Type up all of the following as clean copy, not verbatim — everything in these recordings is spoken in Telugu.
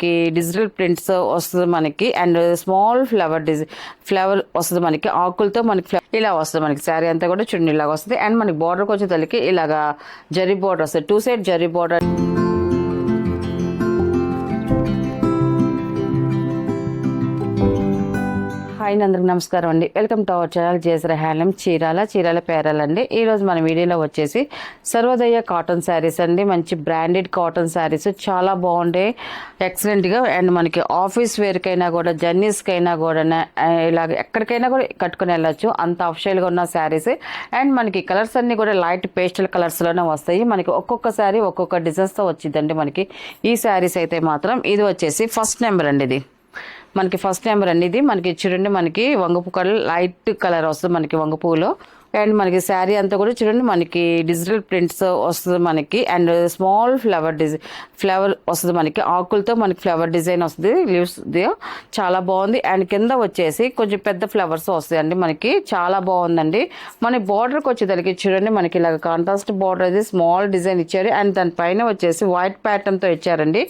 మనకి డిజిటల్ ప్రింట్స్ వస్తుంది మనకి. అండ్ స్మాల్ ఫ్లవర్ వస్తుంది మనకి, ఆకులతో మనకి ఇలా వస్తుంది మనకి. శారీ అంతా కూడా చూడండి ఇలాగ వస్తుంది. అండ్ మనకి బార్డర్కి వచ్చేసరికి ఇలాగా జరీ బార్డర్ వస్తుంది, 2 సైడ్ జరీ బార్డర్. హాయ్ అందరికి నమస్కారం అండి, వెల్కమ్ టు అవర్ ఛానల్ జేసర హ్యాండ్లూమ్ చీరాల పేరాలు అండి. ఈరోజు మన వీడియోలో వచ్చేసి సర్వోదయ కాటన్ శారీస్ అండి. మంచి బ్రాండెడ్ కాటన్ శారీస్ చాలా బాగుంటాయి, ఎక్సలెంట్గా. అండ్ మనకి ఆఫీస్ వేర్కైనా కూడా, జర్నీస్కైనా కూడా, ఇలాగ ఎక్కడికైనా కూడా కట్టుకుని వెళ్ళచ్చు, అంత అఫిషియల్గా ఉన్న శారీస్. అండ్ మనకి కలర్స్ అన్నీ కూడా లైట్ పేస్టల్ కలర్స్లోనే వస్తాయి మనకి. ఒక్కొక్క శారీ ఒక్కొక్క డిజైన్స్తో వచ్చిందండి మనకి ఈ శారీస్ అయితే మాత్రం. ఇది వచ్చేసి ఫస్ట్ నెంబర్ అండి, ఇది మనకి ఫస్ట్ నెంబర్ అండి. ఇది మనకి చూడండి, మనకి వంగపు కలర్ లైట్ కలర్ వస్తుంది మనకి వంగపూలో. అండ్ మనకి శారీ అంతా కూడా చూడండి మనకి డిజిటల్ ప్రింట్స్ వస్తుంది మనకి. అండ్ స్మాల్ ఫ్లవర్ వస్తుంది మనకి, ఆకులతో మనకి ఫ్లవర్ డిజైన్ వస్తుంది, లీవ్స్ చాలా బాగుంది. అండ్ కింద వచ్చేసి కొంచెం పెద్ద ఫ్లవర్స్ వస్తాయండి మనకి, చాలా బాగుందండి. మన బార్డర్కి వచ్చేదానికి చూడండి మనకి ఇలాగ కాంట్రాస్ట్ బార్డర్ అయితే స్మాల్ డిజైన్ ఇచ్చారు. అండ్ దానిపైన వచ్చేసి వైట్ ప్యాటర్న్తో ఇచ్చారండి.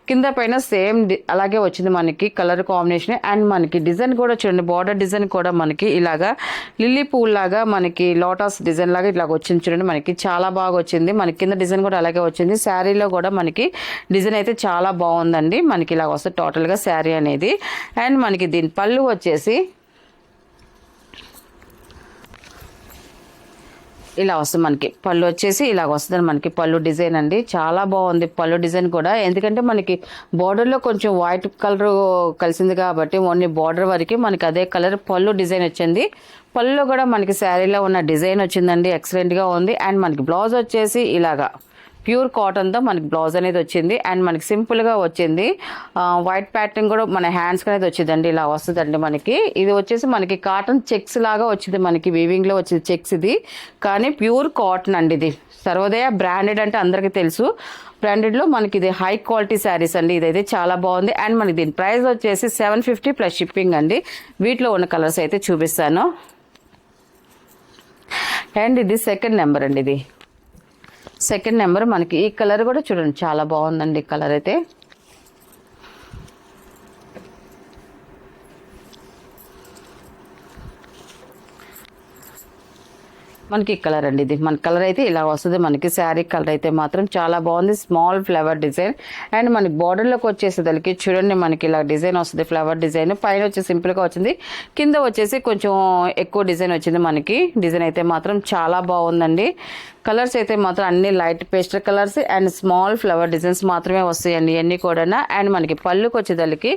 కింద పైన సేమ్ అలాగే వచ్చింది మనకి కలర్ కాంబినేషన్. అండ్ మనకి డిజైన్ కూడా చూడండి, బార్డర్ డిజైన్ కూడా మనకి ఇలాగా లిల్లీ పూల్ లాగా మనకి లోటస్ డిజైన్ లాగా ఇలాగ వచ్చింది చూడండి మనకి, చాలా బాగా వచ్చింది. మనకి కింద డిజైన్ కూడా అలాగే వచ్చింది. శారీలో కూడా మనకి డిజైన్ అయితే చాలా బాగుందండి మనకి, ఇలాగ వస్తుంది టోటల్గా శారీ అనేది. అండ్ మనకి దీని పళ్ళు వచ్చేసి ఇలా వస్తుంది మనకి, పళ్ళు వచ్చేసి ఇలాగ వస్తుంది మనకి పళ్ళు డిజైన్ అండి. చాలా బాగుంది పళ్ళు డిజైన్ కూడా, ఎందుకంటే మనకి బార్డర్లో కొంచెం వైట్ కలర్ కలిసింది కాబట్టి ఓన్లీ బార్డర్ వరకు మనకి అదే కలర్ పళ్ళు డిజైన్ వచ్చింది. పళ్ళులో కూడా మనకి శారీలో ఉన్న డిజైన్ వచ్చిందండి, ఎక్సలెంట్గా ఉంది. అండ్ మనకి బ్లౌజ్ వచ్చేసి ఇలాగా ప్యూర్ కాటన్తో మనకి బ్లౌజ్ అనేది వచ్చింది. అండ్ మనకి సింపుల్గా వచ్చింది, వైట్ ప్యాటర్న్ కూడా మన హ్యాండ్స్కి అనేది వచ్చిందండి, ఇలా వస్తుందండి మనకి. ఇది వచ్చేసి మనకి కాటన్ చెక్స్ లాగా వచ్చింది మనకి, వీవింగ్లో వచ్చింది చెక్స్ ఇది, కానీ ప్యూర్ కాటన్ అండి. ఇది సర్వోదయ బ్రాండెడ్ అంటే అందరికీ తెలుసు, బ్రాండెడ్లో మనకి ఇది హై క్వాలిటీ శారీస్ అండి. ఇదైతే చాలా బాగుంది. అండ్ మనకి దీని ప్రైస్ వచ్చేసి 750 ప్లస్ షిప్పింగ్ అండి. వీటిలో ఉన్న కలర్స్ అయితే చూపిస్తాను. అండ్ ఇది సెకండ్ నెంబర్ అండి, ఇది సెకండ్ నెంబర్ మనకి. ఈ కలర్ కూడా చూడండి చాలా బాగుందండి కలర్ అయితే. మనకి కలర్ అండి, ఇది మన కలర్ అయితే ఇలా వస్తుంది మనకి. శారీ కలర్ అయితే మాత్రం చాలా బాగుంది, స్మాల్ ఫ్లవర్ డిజైన్. అండ్ మనకి బార్డర్లోకి వచ్చేసేదానికి చూడండి మనకి ఇలా డిజైన్ వస్తుంది, ఫ్లవర్ డిజైన్. పైన వచ్చి సింపుల్గా వచ్చింది, కింద వచ్చేసి కొంచెం ఎక్కువ డిజైన్ వచ్చింది మనకి. డిజైన్ అయితే మాత్రం చాలా బాగుందండి. కలర్స్ అయితే మాత్రం అన్ని light pastel colours and small flower designs మాత్రమే వస్తాయండి ఇవన్నీ కూడా. అండ్ మనకి పళ్ళుకి వచ్చేదానికి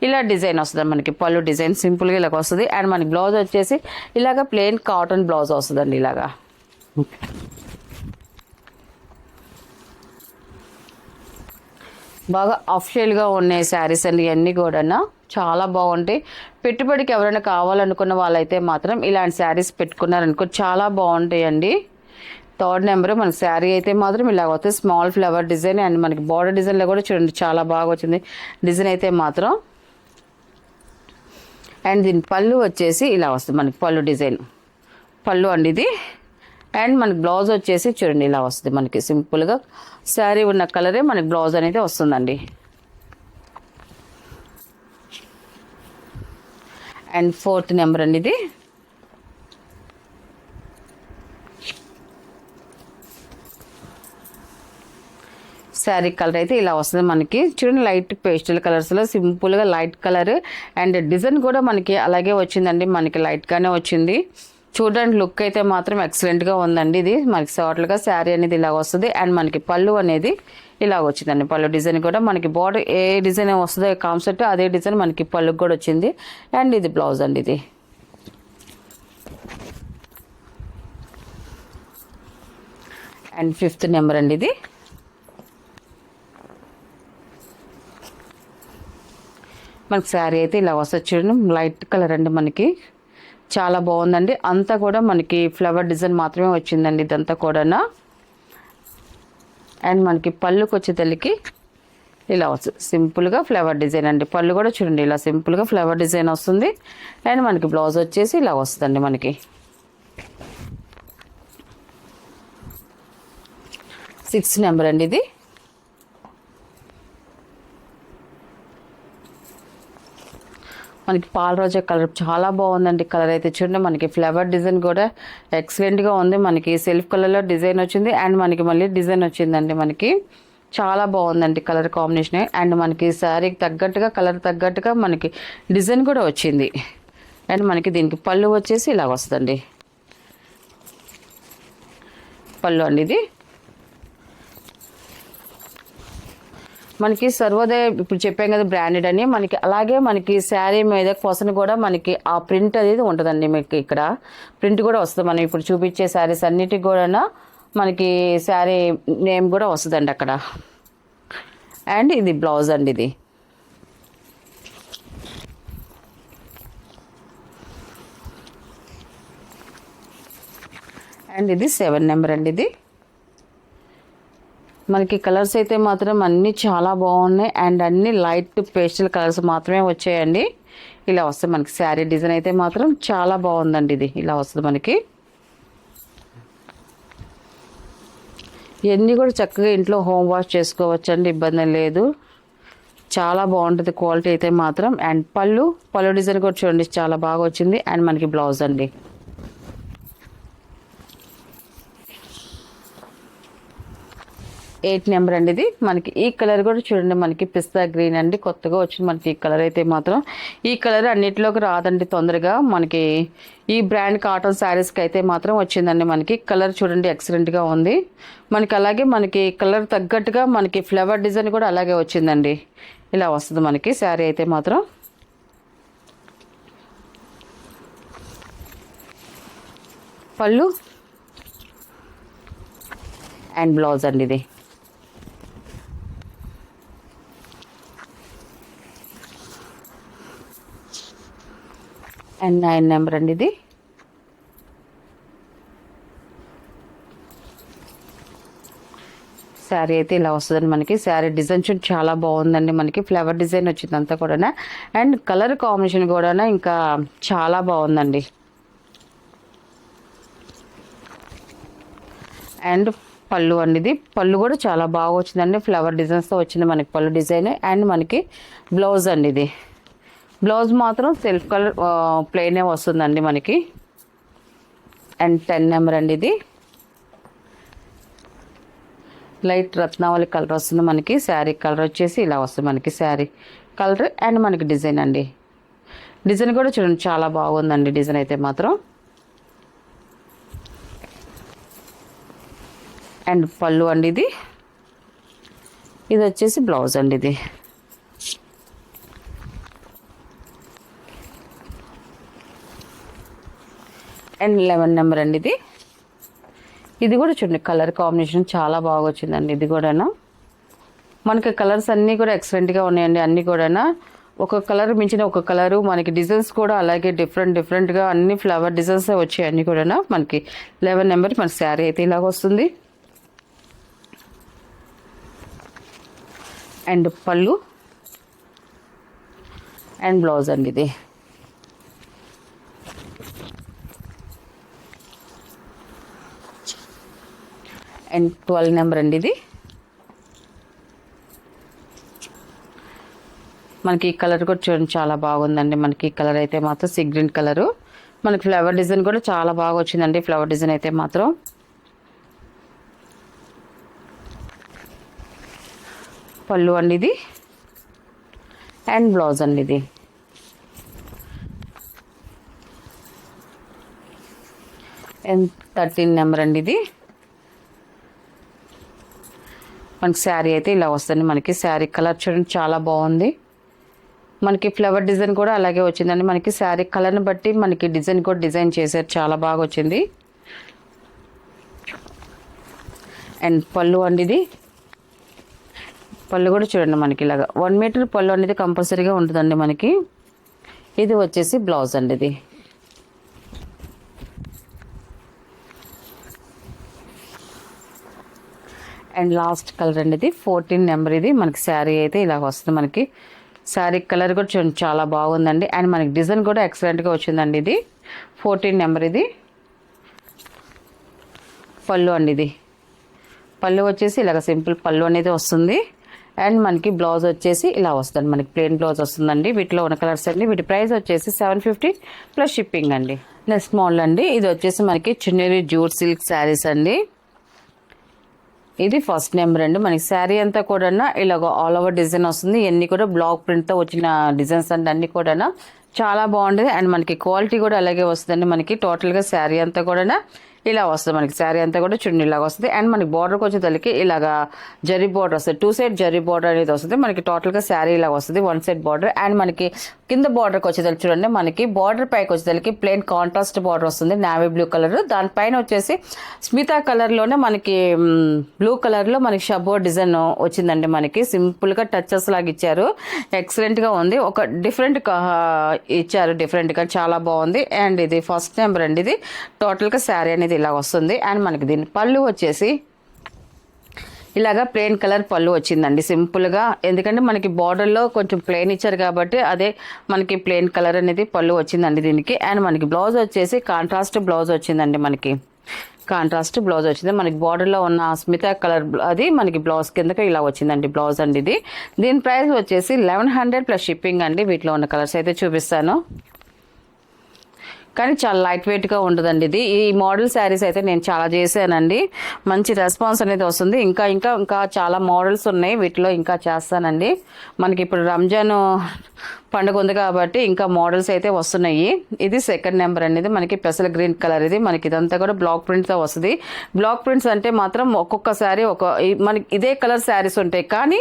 ఇలా డిజైన్ వస్తుంది మనకి, పళ్ళు డిజైన్ సింపుల్గా ఇలాగ వస్తుంది. అండ్ మనకి బ్లౌజ్ వచ్చేసి ఇలాగ ప్లెయిన్ కాటన్ బ్లౌజ్ వస్తుందండి ఇలాగా. బాగా అఫిషియల్గా ఉన్నాయి శారీస్ అండి ఇవన్నీ కూడా, చాలా బాగుంటాయి. పెట్టుబడికి ఎవరైనా కావాలనుకున్న వాళ్ళైతే మాత్రం ఇలాంటి శారీస్ పెట్టుకున్నారనుకో చాలా బాగుంటాయండి. థర్డ్ నెంబర్ మనకి శారీ అయితే మాత్రం ఇలా వస్తుంది, స్మాల్ ఫ్లవర్ డిజైన్. అండ్ మనకి బార్డర్ డిజైన్లో కూడా చూడండి చాలా బాగా వచ్చింది డిజైన్ అయితే మాత్రం. అండ్ దీని పళ్ళు వచ్చేసి ఇలా వస్తుంది మనకి, పళ్ళు డిజైన్ పళ్ళు అండి ఇది. అండ్ మనకి బ్లౌజ్ వచ్చేసి చూడండి ఇలా వస్తుంది మనకి, సింపుల్గా శారీ ఉన్న కలరే మనకి బ్లౌజ్ అనేది వస్తుందండి. అండ్ ఫోర్త్ నెంబర్ అండి, ఇది శారీ కలర్ అయితే ఇలా వస్తుంది మనకి. చూడండి లైట్ పేస్టల్ కలర్స్లో సింపుల్గా లైట్ కలర్. అండ్ డిజైన్ కూడా మనకి అలాగే వచ్చిందండి మనకి, లైట్గానే వచ్చింది. చూడండి లుక్ అయితే మాత్రం ఎక్సలెంట్గా ఉందండి. ఇది మనకి షార్ట్గా శారీ అనేది ఇలా వస్తుంది. అండ్ మనకి పళ్ళు అనేది ఇలా వచ్చిందండి, పళ్ళు డిజైన్ కూడా మనకి. బార్డర్ ఏ డిజైన్ వస్తుందో కాన్సెప్ట్ అదే డిజైన్ మనకి పళ్ళుకి కూడా వచ్చింది. అండ్ ఇది బ్లౌజ్ అండి, ఇది అండ్ ఫిఫ్త్ నెంబర్ అండి. ఇది మనకి శారీ అయితే ఇలా వస్తుంది చూడండి, లైట్ కలర్ అండి మనకి, చాలా బాగుందండి. అంతా కూడా మనకి ఫ్లవర్ డిజైన్ మాత్రమే వచ్చిందండి ఇదంతా కూడా. అండ్ మనకి పళ్ళుకి వచ్చేసరికి ఇలా వస్తుంది సింపుల్గా ఫ్లవర్ డిజైన్ అండి. పళ్ళు కూడా చూడండి ఇలా సింపుల్గా ఫ్లవర్ డిజైన్ వస్తుంది. అండ్ మనకి బ్లౌజ్ వచ్చేసి ఇలా వస్తుందండి మనకి. 6 నెంబర్ అండి ఇది. మనకి పాల రోజా కలర్ చాలా బాగుందండి. కలర్ అయితే చూడండి, మనకి ఫ్లవర్ డిజైన్ కూడా ఎక్సలెంట్గా ఉంది. మనకి సెల్ఫ్ కలర్లో డిజైన్ వచ్చింది అండ్ మనకి మళ్ళీ డిజైన్ వచ్చిందండి. మనకి చాలా బాగుందండి కలర్ కాంబినేషన్. అండ్ మనకి శారీకి తగ్గట్టుగా కలర్ తగ్గట్టుగా మనకి డిజైన్ కూడా వచ్చింది. అండ్ మనకి దీనికి పళ్ళు వచ్చేసి ఇలా వస్తుందండి. పళ్ళు అండి ఇది మనకి సర్వోదయ ఇప్పుడు చెప్పాం కదా బ్రాండెడ్ అని. మనకి అలాగే మనకి శారీ మీద కొసను కూడా మనకి ఆ ప్రింట్ అనేది ఉంటుందండి. మీకు ఇక్కడ ప్రింట్ కూడా వస్తుంది. మనం ఇప్పుడు చూపించే శారీస్ అన్నిటికి కూడా మనకి శారీ నేమ్ కూడా వస్తుందండి అక్కడ. అండ్ ఇది బ్లౌజ్ అండి. ఇది అండ్ ఇది 7 నెంబర్ అండి. ఇది మనకి కలర్స్ అయితే మాత్రం అన్నీ చాలా బాగున్నాయి అండ్ అన్ని లైట్ పేస్టల్ కలర్స్ మాత్రమే వచ్చాయండి. ఇలా వస్తుంది మనకి శారీ డిజైన్ అయితే మాత్రం చాలా బాగుందండి. ఇది ఇలా వస్తుంది మనకి. ఇవన్నీ కూడా చక్కగా ఇంట్లో హోమ్ వాష్ చేసుకోవచ్చు అండి, ఇబ్బంది లేదు. చాలా బాగుంటుంది క్వాలిటీ అయితే మాత్రం. అండ్ పళ్ళు డిజైన్ కూడా చూడండి చాలా బాగా వచ్చింది. అండ్ మనకి బ్లౌజ్ అండి. 8 నెంబర్ అండి. ఇది మనకి ఈ కలర్ కూడా చూడండి, మనకి పిస్తా గ్రీన్ అండి, కొత్తగా వచ్చింది మనకి ఈ కలర్ అయితే మాత్రం. ఈ కలర్ అన్నిటిలోకి రాదండి తొందరగా. మనకి ఈ బ్రాండ్ కాటన్ శారీస్కి అయితే మాత్రం వచ్చిందండి. మనకి కలర్ చూడండి ఎక్సలెంట్గా ఉంది మనకి. అలాగే మనకి కలర్ తగ్గట్టుగా మనకి ఫ్లవర్ డిజైన్ కూడా అలాగే వచ్చిందండి. ఇలా వస్తుంది మనకి శారీ అయితే మాత్రం. పళ్ళు అండ్ బ్లౌజ్ అండి. ఇది అండ్ 9 నెంబర్ అండి. ఇది శారీ అయితే ఇలా వస్తుందండి మనకి. శారీ డిజైన్ చూడండి చాలా బాగుందండి. మనకి ఫ్లవర్ డిజైన్ వచ్చింది అంతా కూడా. అండ్ కలర్ కాంబినేషన్ కూడా ఇంకా చాలా బాగుందండి. అండ్ పళ్ళు అండి. ఇది పళ్ళు కూడా చాలా బాగా వచ్చిందండి. ఫ్లవర్ డిజైన్స్తో వచ్చింది మనకి పళ్ళు డిజైన్. అండ్ మనకి బ్లౌజ్ అండి. ఇది బ్లౌజ్ మాత్రం సెల్ఫ్ కలర్ ప్లెయినే వస్తుందండి మనకి. అండ్ 10 నెంబర్ అండి. ఇది లైట్ రత్నావళి కలర్ వస్తుంది మనకి. శారీ కలర్ వచ్చేసి ఇలా వస్తుంది మనకి శారీ కలర్. అండ్ మనకి డిజైన్ అండి. డిజైన్ కూడా చూడండి చాలా బాగుందండి డిజైన్ అయితే మాత్రం. అండ్ పళ్ళు అండి. ఇది వచ్చేసి బ్లౌజ్ అండి. ఇది అండ్ 11 నెంబర్ అండి. ఇది కూడా చూడండి కలర్ కాంబినేషన్ చాలా బాగా వచ్చిందండి. ఇది కూడా మనకి కలర్స్ అన్నీ కూడా ఎక్సలెంట్గా ఉన్నాయండి. అన్నీ కూడా ఒక కలర్ మించిన ఒక కలరు. మనకి డిజైన్స్ కూడా అలాగే డిఫరెంట్గా అన్ని ఫ్లవర్ డిజైన్స్ వచ్చాయి అన్నీ కూడా మనకి. 11 నెంబర్ మన శారీ అయితే ఇలాగ వస్తుంది. అండ్ పళ్ళు అండ్ బ్లౌజ్ అండి. ఇది అండ్ 12 నెంబర్ అండి. ఇది మనకి ఈ కలర్ కూడా చూడండి చాలా బాగుందండి. మనకి ఈ కలర్ అయితే మాత్రం సీ గ్రీన్ కలరు. మనకి ఫ్లవర్ డిజైన్ కూడా చాలా బాగా వచ్చిందండి. ఫ్లవర్ డిజైన్ అయితే మాత్రం. పళ్ళు అండి. ఇది అండ్ బ్లౌజ్ అండి. ఇది అండ్ 13 నెంబర్ అండి. ఇది మనకి శారీ అయితే ఇలా వస్తుంది మనకి. శారీ కలర్ చూడండి చాలా బాగుంది. మనకి ఫ్లవర్ డిజైన్ కూడా అలాగే వచ్చిందండి. మనకి శారీ కలర్ని బట్టి మనకి డిజైన్ కూడా డిజైన్ చేశారు, చాలా బాగా వచ్చింది. అండ్ పళ్ళు అండి. ఇది పళ్ళు కూడా చూడండి మనకి ఇలాగా 1 మీటర్ పళ్ళు అనేది కంపల్సరీగా ఉంటుందండి మనకి. ఇది వచ్చేసి బ్లౌజ్ అండి. ఇది అండ్ లాస్ట్ కలర్ అండి. ఇది 14 నెంబర్. ఇది మనకి శారీ అయితే ఇలా వస్తుంది మనకి. శారీ కలర్ కూడా చూడండి చాలా బాగుందండి. అండ్ మనకి డిజైన్ కూడా ఎక్సలెంట్గా వచ్చిందండి. ఇది 14 నెంబర్. ఇది పళ్ళు అండి. ఇది పళ్ళు వచ్చేసి ఇలాగ సింపుల్ పళ్ళు అనేది వస్తుంది. అండ్ మనకి బ్లౌజ్ వచ్చేసి ఇలా వస్తుంది, మనకి ప్లెయిన్ బ్లౌజ్ వస్తుందండి. వీటిలో ఉన్న కలర్స్ అండి. వీటి ప్రైస్ వచ్చేసి 750 ప్లస్ షిప్పింగ్ అండి. నెక్స్ట్ మోడల్ అండి, ఇది వచ్చేసి మనకి చున్నీరి జూట్ సిల్క్ శారీస్ అండి. ఇది ఫస్ట్ నెంబర్ అండి. మనకి శారీ అంతా కూడా ఇలాగ ఆల్ ఓవర్ డిజైన్ వస్తుంది. ఇవన్నీ కూడా బ్లాక్ ప్రింట్తో వచ్చిన డిజైన్స్ అండి. అన్ని కూడా చాలా బాగుంటుంది. అండ్ మనకి క్వాలిటీ కూడా అలాగే వస్తుందండి. మనకి టోటల్గా శారీ అంతా కూడా ఇలా వస్తుంది. మనకి శారీ అంతా కూడా చున్నీ ఇలాగా వస్తుంది. అండ్ మనకి బార్డర్కి వచ్చేసరికి ఇలాగా జరీ బార్డర్ వస్తుంది. 2 సైడ్ జరీ బార్డర్ అనేది వస్తుంది. మనకి టోటల్గా శారీ ఇలా వస్తుంది, 1 సైడ్ బార్డర్. అండ్ మనకి కింద బార్డర్కి వచ్చేసరికి చూడండి, మనకి బార్డర్ పైకి వచ్చేసరికి ప్లెయిన్ కాంట్రాస్ట్ బార్డర్ వస్తుంది, నావీ బ్లూ కలర్. దానిపైన వచ్చేసి స్మితా కలర్లోనే మనకి బ్లూ కలర్లో మనకి షబో డిజైన్ వచ్చిందండి. మనకి సింపుల్గా టచెస్ లాగా ఇచ్చారు, ఎక్సలెంట్గా ఉంది. ఒక డిఫరెంట్ ఇచ్చారు, డిఫరెంట్గా చాలా బాగుంది. అండ్ ఇది ఫస్ట్ నెంబర్ అండి. ఇది టోటల్గా శారీ అనేది ఇలా వస్తుంది. అండ్ మనకి దీని పళ్ళు వచ్చేసి ఇలాగా ప్లెయిన్ కలర్ పళ్ళు వచ్చిందండి సింపుల్గా. ఎందుకంటే మనకి బార్డర్లో కొంచెం ప్లెయిన్ ఇచ్చారు కాబట్టి అదే మనకి ప్లెయిన్ కలర్ అనేది పళ్ళు వచ్చిందండి దీనికి. అండ్ మనకి బ్లౌజ్ వచ్చేసి కాంట్రాస్ట్ బ్లౌజ్ వచ్చిందండి. మనకి కాంట్రాస్ట్ బ్లౌజ్ వచ్చింది. మనకి బార్డర్లో ఉన్న స్మితా కలర్ అది మనకి బ్లౌజ్ కిందకి ఇలా వచ్చిందండి బ్లౌజ్ అండి ఇది. దీని ప్రైస్ వచ్చేసి 1100 ప్లస్ షిప్పింగ్ అండి. వీటిలో ఉన్న కలర్స్ అయితే చూపిస్తాను, కానీ చాలా లైట్ వెయిట్గా ఉంటుందండి ఇది. ఈ మోడల్ శారీస్ అయితే నేను చాలా చేశానండి, మంచి రెస్పాన్స్ అనేది వస్తుంది. ఇంకా ఇంకా ఇంకా చాలా మోడల్స్ ఉన్నాయి, వీటిలో ఇంకా చేస్తానండి. మనకి ఇప్పుడు రంజాన్ పండుగ ఉంది కాబట్టి ఇంకా మోడల్స్ అయితే వస్తున్నాయి. ఇది సెకండ్ నెంబర్ అనేది మనకి పెసల్ గ్రీన్ కలర్. ఇది మనకి ఇదంతా కూడా బ్లాక్ ప్రింట్తో వస్తుంది. బ్లాక్ ప్రింట్స్ అంటే మాత్రం ఒక్కొక్కసారి మనకి ఇదే కలర్ శారీస్ ఉంటాయి, కానీ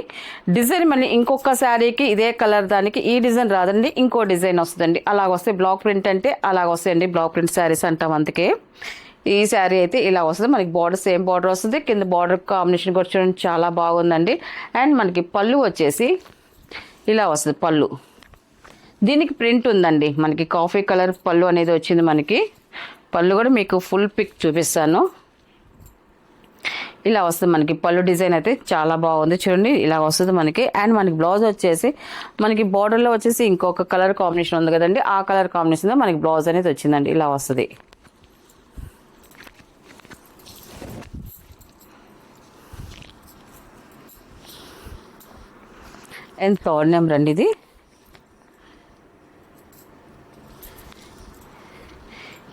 డిజైన్ మళ్ళీ ఇంకొక శారీకి ఇదే కలర్ దానికి ఈ డిజైన్ రాదండి, ఇంకో డిజైన్ వస్తుందండి. అలాగ వస్తే బ్లాక్ ప్రింట్ అంటే అలాగ వస్తాయండి, బ్లాక్ ప్రింట్ శారీస్ అంటాం. అందుకే ఈ శారీ అయితే ఇలా వస్తుంది. మనకి బార్డర్ సేమ్ బార్డర్ వస్తుంది, కింద బార్డర్ కాంబినేషన్ కూడా చూడండి చాలా బాగుందండి. అండ్ మనకి పళ్ళు వచ్చేసి ఇలా వస్తుంది పళ్ళు. దీనికి ప్రింట్ ఉందండి, మనకి కాఫీ కలర్ పళ్ళు అనేది వచ్చింది. మనకి పళ్ళు కూడా మీకు ఫుల్ పిక్ చూపిస్తాను. ఇలా వస్తుంది మనకి పళ్ళు డిజైన్ అయితే చాలా బాగుంది చూడండి, ఇలా వస్తుంది మనకి. అండ్ మనకి బ్లౌజ్ వచ్చేసి మనకి బార్డర్లో వచ్చేసి ఇంకొక కలర్ కాంబినేషన్ ఉంది కదండి, ఆ కలర్ కాంబినేషన్లో మనకి బ్లౌజ్ అనేది వచ్చిందండి, ఇలా వస్తుంది. అండ్ థర్డ్ నెంబర్ అండి ఇది.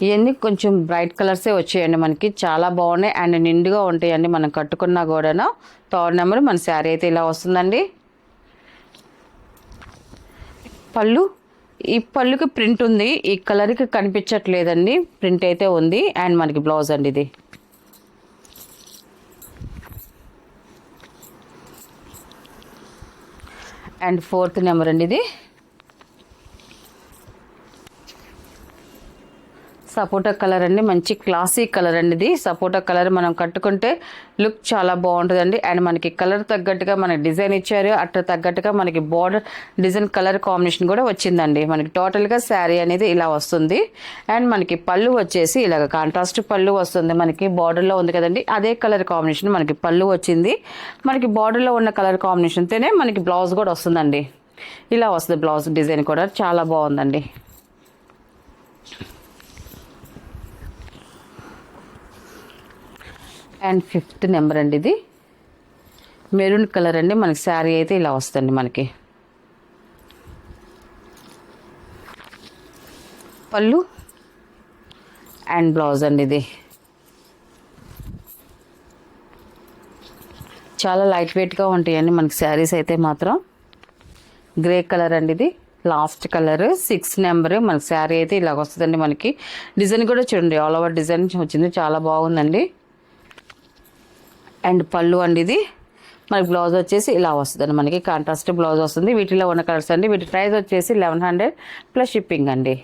ఇవన్నీ కొంచెం బ్రైట్ కలర్సే వచ్చాయండి, మనకి చాలా బాగున్నాయి అండ్ నిండుగా ఉంటాయండి మనం కట్టుకున్నా కూడా. థర్డ్ నెంబర్ మన శారీ అయితే ఇలా వస్తుందండి. పళ్ళు, ఈ పళ్ళుకి ప్రింట్ ఉంది, ఈ కలర్కి కనిపించట్లేదండి, ప్రింట్ అయితే ఉంది. అండ్ మనకి బ్లౌజ్ అండి ఇది. అండ్ ఫోర్త్ నెంబర్ అండి ఇది. సపోటా కలర్ అండి, మంచి క్లాసీ కలర్ అండి ఇది. సపోటా కలర్ మనం కట్టుకుంటే లుక్ చాలా బాగుంటుందండి. అండ్ మనకి కలర్ తగ్గట్టుగా మనకి డిజైన్ ఇచ్చారు, అట్లా తగ్గట్టుగా మనకి బార్డర్ డిజైన్ కలర్ కాంబినేషన్ కూడా వచ్చిందండి. మనకి టోటల్గా శారీ అనేది ఇలా వస్తుంది. అండ్ మనకి పళ్ళు వచ్చేసి ఇలాగ కాంట్రాస్ట్ పళ్ళు వస్తుంది, మనకి బార్డర్లో ఉంది కదండి అదే కలర్ కాంబినేషన్ మనకి పళ్ళు వచ్చింది. మనకి బార్డర్లో ఉన్న కలర్ కాంబినేషన్తోనే మనకి బ్లౌజ్ కూడా వస్తుందండి, ఇలా వస్తుంది బ్లౌజ్ డిజైన్ కూడా చాలా బాగుందండి. అండ్ ఫిఫ్త్ నెంబర్ అండి ఇది. మెరూన్ కలర్ అండి, మనకి శారీ అయితే ఇలా వస్తుంది. మనకి పళ్ళు అండ్ బ్లౌజ్ అండి ఇది. చాలా లైట్ వెయిట్గా ఉంటాయండి మనకి శారీస్ అయితే మాత్రం. గ్రే కలర్ అండి ఇది, లాస్ట్ కలర్ 6 నెంబర్. మనకి శారీ అయితే ఇలాగ వస్తుందండి. మనకి డిజైన్ కూడా చూడండి, ఆల్ ఓవర్ డిజైన్ వచ్చింది, చాలా బాగుందండి. అండ్ పళ్ళు అండి ఇది. మనకి బ్లౌజ్ వచ్చేసి ఇలా వస్తుందండి, మనకి కాంట్రాస్ట్ బ్లౌజ్ వస్తుంది. వీటిలో ఉన్న కలర్స్ అండి. వీటి ప్రైస్ వచ్చేసి 1100 ప్లస్ షిప్పింగ్ అండి.